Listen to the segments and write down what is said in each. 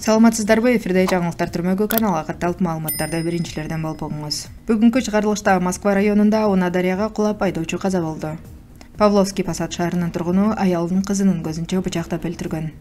Саламатсыздарбы, эфирде жаңылыктар түрмөгү каналга катталып маалыматтарды биринчилерден болуп огуңуз. Бүгүнкү чыгарылышта Москва районунда Уна дарыяга кулап айдоочу каза болду. Павловский Посад шаарынын тургуну аялдын кызынын көзүнчө бычактап өлтүргөн.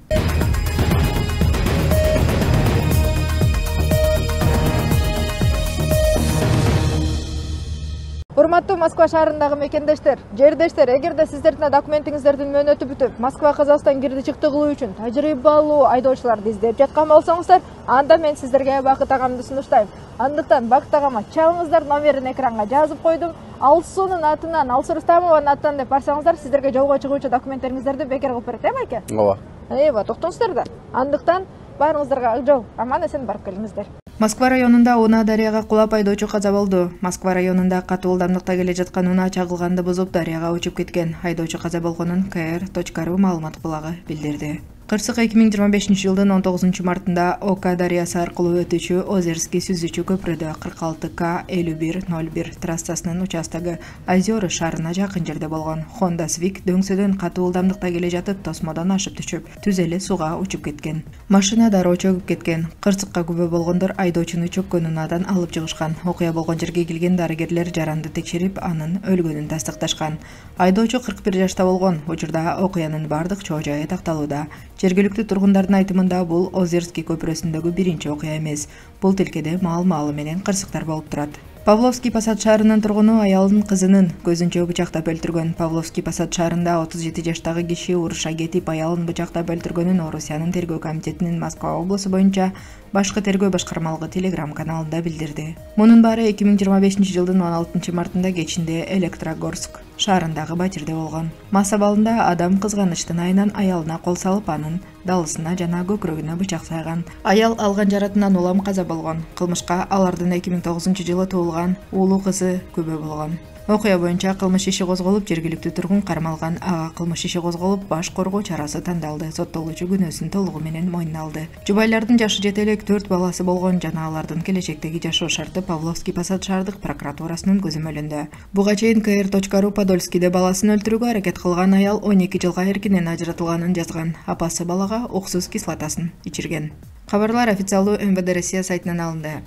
Урматтуу Москва шаарындагы мекендештер, жердештер, эгерде сиздердин документиңиздердин мөөнөтү бүтүп, Москва Казакстан кирди чыкты кылуу үчүн тажрыйбалуу айдоочуларды издеп жаткан болсоңуздар, анда мен сиздерге Бакыт агамды сунуштайм. Андыктан Бакыт агама чалыңыздар, номерин экранга жазып койдум. Алсуунун атынан, Алсу Рустамованын атынан деп барсаңыздар, сиздерге жолго чыгуучу документтериңиздерди бекер кылып берет, байке? Ооба. Токтоңуздар да. Андыктан баарыңыздарга ак жол, аман эсен барып келиңиздер. Москва районунда Уна дарыяга кулап айдоочу каза болду. Москва районунда катуу ылдамдыкта келе жаткан Уна чагылганды бузуп дарыяга учуп кеткен. Айдоочу каза болгонун kr.ru маалымат булагы билдирди. Кырсык 2025-жылдын 19 мартында Ока дарыясы аркылуу өтүүчү Озерский сүзүүчү көпүрөдө 46К5101 трассасынын участогу Озёры шаарына жакын жерде болгон. Honda Civic дөңсөдөн катуу ылдамдыкта келе жатып, тосмодон ашып түшүп, түз эле сууга учуп кеткен. Машина дароо чөгүп кеткен. Кырсыкка күбө болгондор айдоочуну чөккөн унадан алып чыгышкан. Окуя болгон жерге келген дарыгерлер жаранды текшерип, анын өлгөнүн тастыкташкан. Айдоочу 41 жашта болгон. Учурда окуянын бардык чоо жайы такталууда. Жергиликтүү тургундардын айтымында бул Озерский көпүрөсүндөгү биринчи окуя эмес. Бул тилкеде маал-маалы менен кырсыктар болуп турат. Павловский Посад шаарынын тургуну аялдын кызынын көзүнчө бычактап өлтүргөн. Павловский Посад шаарында 37 жаштагы киши урушка кетип, аялын бычактап өлтүргөнүн Орусиянын тергөө комитетинин Москва облусу боюнча башкы тергөө башкармалыгы Telegram каналында билдирди. Мунун баары 2025-жылдын 16 мартында кечинде Электрогорск шаарындагы батирде болгон. Мас абалында адам кызганычтын айынан аялына кол салып, анын далысына жана көкүрөгүнө бычак сайган. Аял алган жаратынан улам каза болгон. Кылмышка алардын 2009-жылы туулган уулу кызы күбө болгон. Окуя боюнча кылмыш иши козголуп, жергиликтүү тургун кармалган. Ага кылмыш иши козголуп, баш коргоо чарасы тандалды. Соттолуучу күнөөсүн толугу менен мойнуна алды. Жубайлардын жашы жете элек 4 баласы болгон жана алардын келечектеги жашоо шарты Павловский Посад шаардык прокуратурасынын көзөмөлүндө. Буга чейин kr.ru Подольскийде баласын өлтүрүүгө аракет кылган аял 12 жылга эркинен ажыратылганын жазган. Апасы балага уксус кислотасын ичирген. Кабарлар официалдуу МВД Россия сайтынан алынды.